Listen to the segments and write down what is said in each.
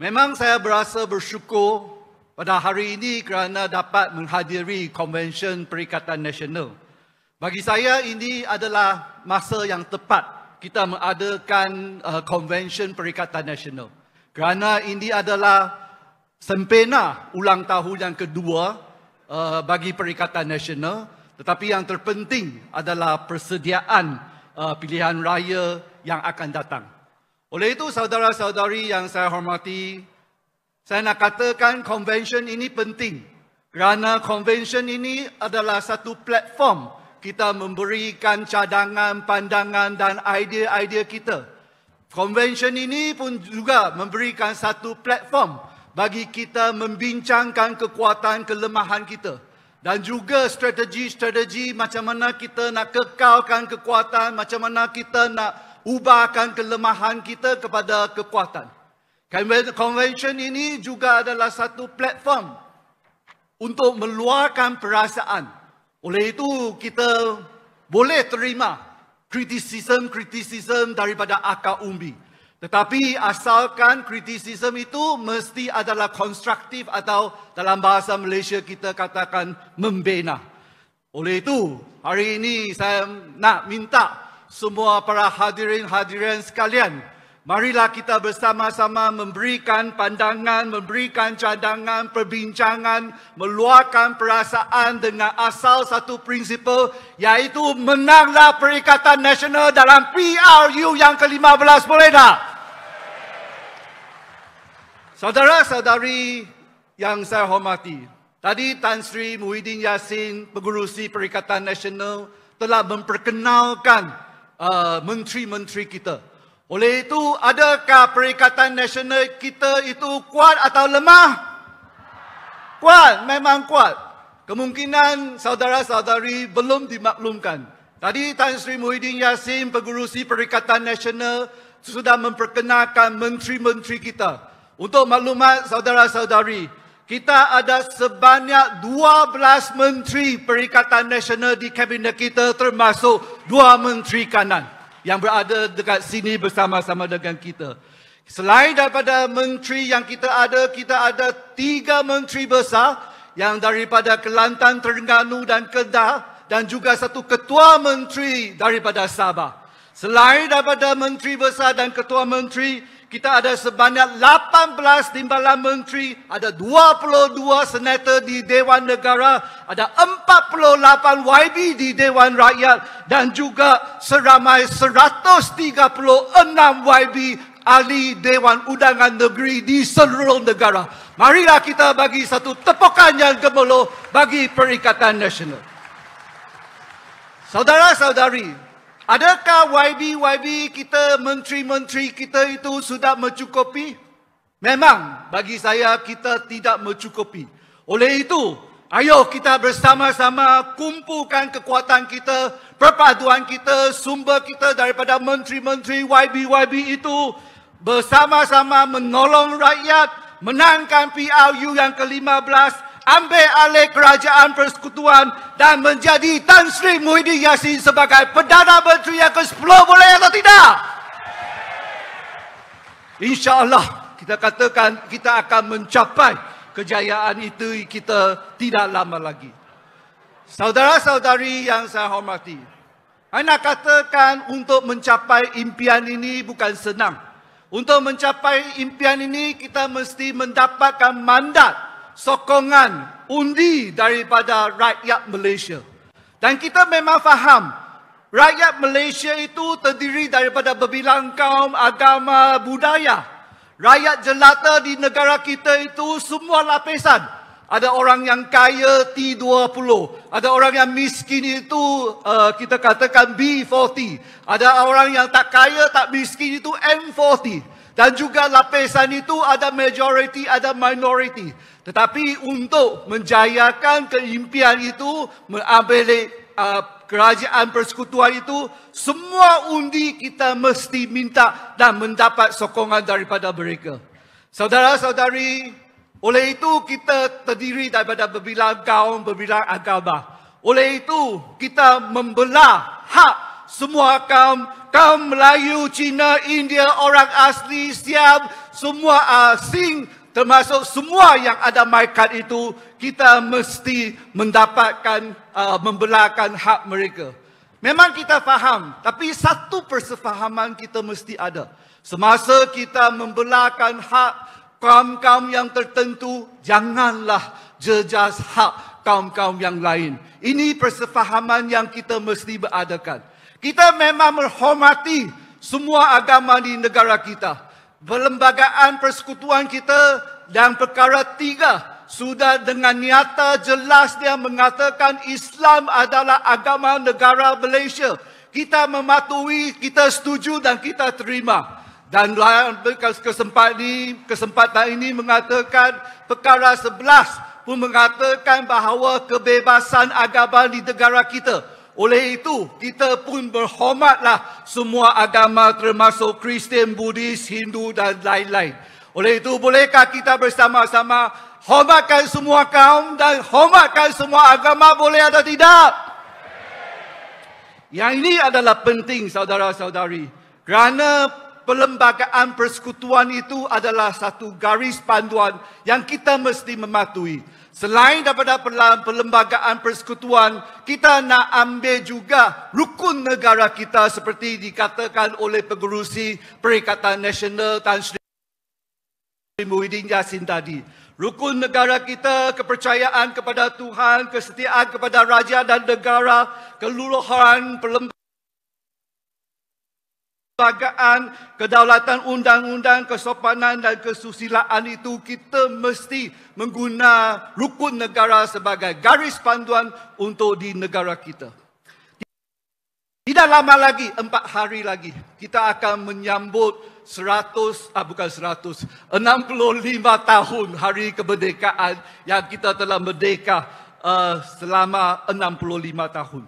Memang saya berasa bersyukur pada hari ini kerana dapat menghadiri Konvensyen Perikatan Nasional. Bagi saya ini adalah masa yang tepat kita mengadakan Konvensyen Perikatan Nasional. Kerana ini adalah sempena ulang tahun yang kedua bagi Perikatan Nasional. Tetapi yang terpenting adalah persediaan pilihan raya yang akan datang. Oleh itu, saudara-saudari yang saya hormati, saya nak katakan konvensyen ini penting. Kerana konvensyen ini adalah satu platform kita memberikan cadangan, pandangan dan idea-idea kita. Konvensyen ini pun juga memberikan satu platform bagi kita membincangkan kekuatan kelemahan kita. Dan juga strategi-strategi macam mana kita nak kekalkan kekuatan, macam mana kita nak ubahkan kelemahan kita kepada kekuatan. Konvensyen ini juga adalah satu platform untuk meluahkan perasaan. Oleh itu, kita boleh terima kritisisme daripada akar umbi. Tetapi asalkan kritisisme itu mesti adalah konstruktif atau dalam bahasa Malaysia kita katakan membina. Oleh itu, hari ini saya nak minta semua para hadirin sekalian, marilah kita bersama-sama memberikan pandangan, memberikan cadangan, perbincangan, meluahkan perasaan dengan asal satu prinsipal, iaitu menanglah Perikatan Nasional dalam PRU yang ke-15, boleh tak? Saudara-saudari yang saya hormati, tadi Tan Sri Muhyiddin Yassin, Pengerusi Perikatan Nasional, telah memperkenalkan menteri-menteri kita. Oleh itu, adakah Perikatan Nasional kita itu kuat atau lemah? Kuat, memang kuat. Kemungkinan saudara-saudari belum dimaklumkan. Tadi Tan Sri Muhyiddin Yassin, Pengerusi Perikatan Nasional, sudah memperkenalkan menteri-menteri kita. Untuk maklumat saudara-saudari, kita ada sebanyak 12 menteri Perikatan Nasional di kabinet kita, termasuk 2 menteri kanan yang berada dekat sini bersama-sama dengan kita. Selain daripada menteri yang kita ada 3 menteri besar yang daripada Kelantan, Terengganu dan Kedah, dan juga 1 ketua menteri daripada Sabah. Selain daripada menteri besar dan ketua menteri, kita ada sebanyak 18 timbalan menteri, ada 22 senator di Dewan Negara, ada 48 YB di Dewan Rakyat dan juga seramai 136 YB ahli Dewan Undangan Negeri di seluruh negara. Marilah kita bagi satu tepukan yang gemuruh bagi Perikatan Nasional. Saudara-saudari, adakah YB kita, menteri-menteri kita itu sudah mencukupi? Memang bagi saya kita tidak mencukupi. Oleh itu, ayo kita bersama-sama kumpulkan kekuatan kita, perpaduan kita, sumber kita daripada menteri-menteri YB itu, bersama-sama menolong rakyat, menangkan PRU yang ke-15, ambil alih kerajaan persekutuan dan menjadi Tan Sri Muhyiddin Yassin sebagai Perdana Menteri yang ke-10, boleh atau tidak? InsyaAllah kita katakan kita akan mencapai kejayaan itu kita tidak lama lagi. Saudara-saudari yang saya hormati, saya nak katakan untuk mencapai impian ini bukan senang. Untuk mencapai impian ini kita mesti mendapatkan mandat, sokongan, undi daripada rakyat Malaysia. Dan kita memang faham, rakyat Malaysia itu terdiri daripada berbilang kaum, agama, budaya. Rakyat jelata di negara kita itu semua lapisan. Ada orang yang kaya T20, ada orang yang miskin itu kita katakan B40. Ada orang yang tak kaya, tak miskin itu M40. Dan juga lapisan itu ada majority, ada minority. Tetapi untuk menjayakan keimpian itu, mengambil kerajaan persekutuan itu, semua undi kita mesti minta dan mendapat sokongan daripada mereka. Saudara-saudari, oleh itu kita terdiri daripada berbilang kaum, berbilang agama. Oleh itu kita membelah hak semua kaum kaum Melayu, Cina, India, orang asli, Siam, semua asing, termasuk semua yang ada mykat itu, kita mesti mendapatkan, membelakan hak mereka. Memang kita faham, tapi satu persefahaman kita mesti ada. Semasa kita membelakan hak kaum-kaum yang tertentu, janganlah jejas hak kaum-kaum yang lain. Ini persefahaman yang kita mesti beradakan. Kita memang menghormati semua agama di negara kita. Perlembagaan persekutuan kita dan perkara 3 sudah dengan nyata jelas dia mengatakan Islam adalah agama negara Malaysia. Kita mematuhi, kita setuju dan kita terima. Dan dalam kesempatan ini mengatakan perkara 11 pun mengatakan bahawa kebebasan agama di negara kita. Oleh itu, kita pun berhormatlah semua agama termasuk Kristian, Buddhis, Hindu dan lain-lain. Oleh itu, bolehkah kita bersama-sama hormatkan semua kaum dan hormatkan semua agama, boleh atau tidak? Yang ini adalah penting, saudara-saudari. Kerana perlembagaan persekutuan itu adalah satu garis panduan yang kita mesti mematuhi. Selain daripada perlembagaan persekutuan, kita nak ambil juga rukun negara kita seperti dikatakan oleh Pengerusi Perikatan Nasional Tan Sri Muhyiddin Yassin tadi. Rukun negara kita, kepercayaan kepada Tuhan, kesetiaan kepada raja dan negara, keluluhan, perlembagaan, kedaulatan undang-undang, kesopanan dan kesusilaan itu kita mesti menggunakan rukun negara sebagai garis panduan untuk di negara kita. Tidak lama lagi, 4 hari lagi, kita akan menyambut 65 tahun hari kemerdekaan yang kita telah merdeka selama 65 tahun.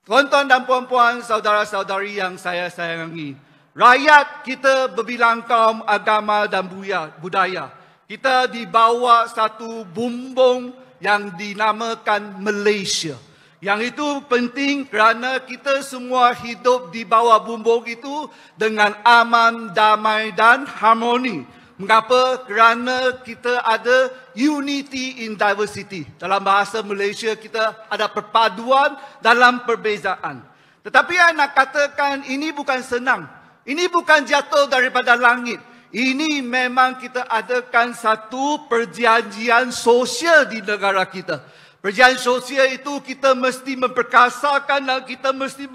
Tuan-tuan dan puan-puan, saudara-saudari yang saya sayangi, rakyat kita berbilang kaum, agama dan budaya. Kita dibawa satu bumbung yang dinamakan Malaysia. Yang itu penting kerana kita semua hidup di bawah bumbung itu dengan aman, damai dan harmoni. Mengapa? Kerana kita ada unity in diversity. Dalam bahasa Malaysia kita ada perpaduan dalam perbezaan. Tetapi saya nak katakan ini bukan senang. Ini bukan jatuh daripada langit. Ini memang kita adakan satu perjanjian sosial di negara kita. Perjanjian sosial itu kita mesti memperkasakan dan kita mesti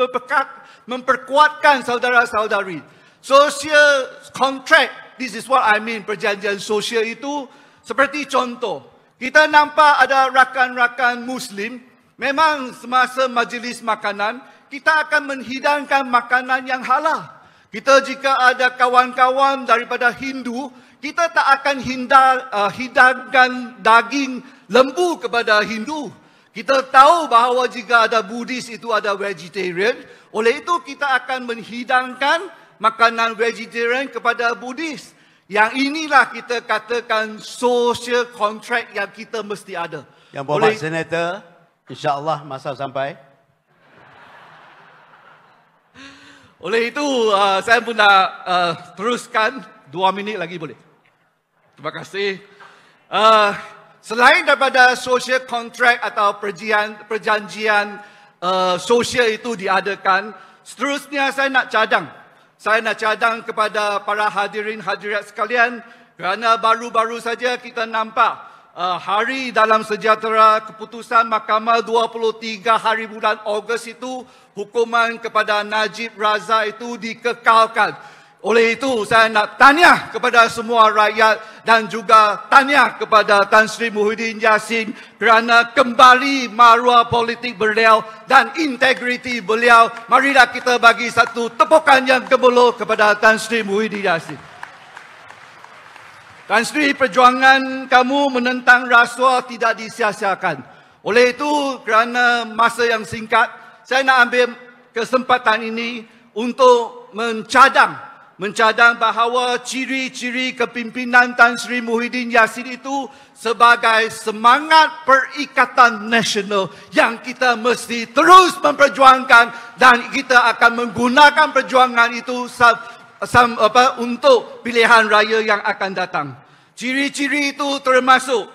memperkuatkan saudara-saudari. Social contract. This is what I mean, perjanjian sosial itu seperti contoh. Kita nampak ada rakan-rakan Muslim, memang semasa majlis makanan, kita akan menghidangkan makanan yang halal. Kita jika ada kawan-kawan daripada Hindu, kita tak akan hidangkan daging lembu kepada Hindu. Kita tahu bahawa jika ada Buddhis itu ada vegetarian, oleh itu kita akan menghidangkan makanan vegetarian kepada Buddhis. Yang inilah kita katakan social contract yang kita mesti ada. Yang Bapak Senator, insya-Allah masa sampai. Oleh itu, saya pun nak teruskan 2 minit lagi boleh. Terima kasih. Selain daripada social contract atau perjanjian sosial itu diadakan, seterusnya saya nak cadang. Saya nak cadang kepada para hadirin hadirat sekalian kerana baru-baru saja kita nampak hari dalam sejahtera keputusan Mahkamah 23 hari bulan Ogos itu hukuman kepada Najib Razak itu dikekalkan. Oleh itu saya nak tahniah kepada semua rakyat dan juga tahniah kepada Tan Sri Muhyiddin Yassin kerana kembali maruah politik beliau dan integriti beliau. Marilah kita bagi satu tepukan yang gemuruh kepada Tan Sri Muhyiddin Yassin. Tan Sri, perjuangan kamu menentang rasuah tidak disia-siakan. Oleh itu kerana masa yang singkat, saya nak ambil kesempatan ini untuk mencadang mencadang bahawa ciri-ciri kepimpinan Tan Sri Muhyiddin Yassin itu sebagai semangat perikatan nasional yang kita mesti terus memperjuangkan dan kita akan menggunakan perjuangan itu untuk pilihan raya yang akan datang. Ciri-ciri itu termasuk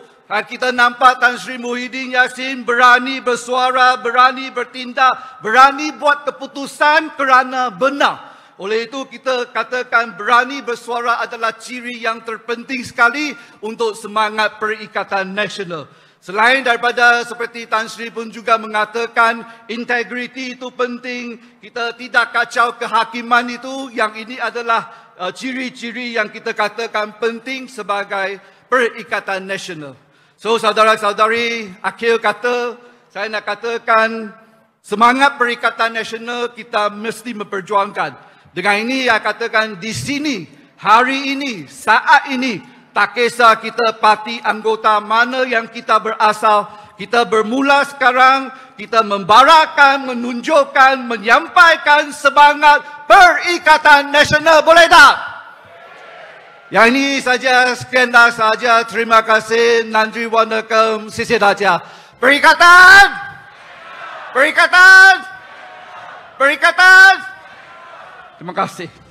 kita nampak Tan Sri Muhyiddin Yassin berani bersuara, berani bertindak, berani buat keputusan kerana benar. Oleh itu kita katakan berani bersuara adalah ciri yang terpenting sekali untuk semangat perikatan nasional. Selain daripada seperti Tan Sri pun juga mengatakan integriti itu penting, kita tidak kacau kehakiman itu, yang ini adalah ciri-ciri yang kita katakan penting sebagai perikatan nasional. So saudara-saudari, akhir kata saya nak katakan semangat perikatan nasional kita mesti memperjuangkan. Dengan ini saya katakan di sini, hari ini, saat ini, tak kisah kita parti anggota mana yang kita berasal, kita bermula sekarang, kita membarakan, menunjukkan, menyampaikan semangat perikatan nasional. Boleh tak? Yang ini saja, sekianlah saja. Terima kasih. Nandri Wanakam. Sisi daja. Perikatan! Perikatan! Perikatan! Terima kasih.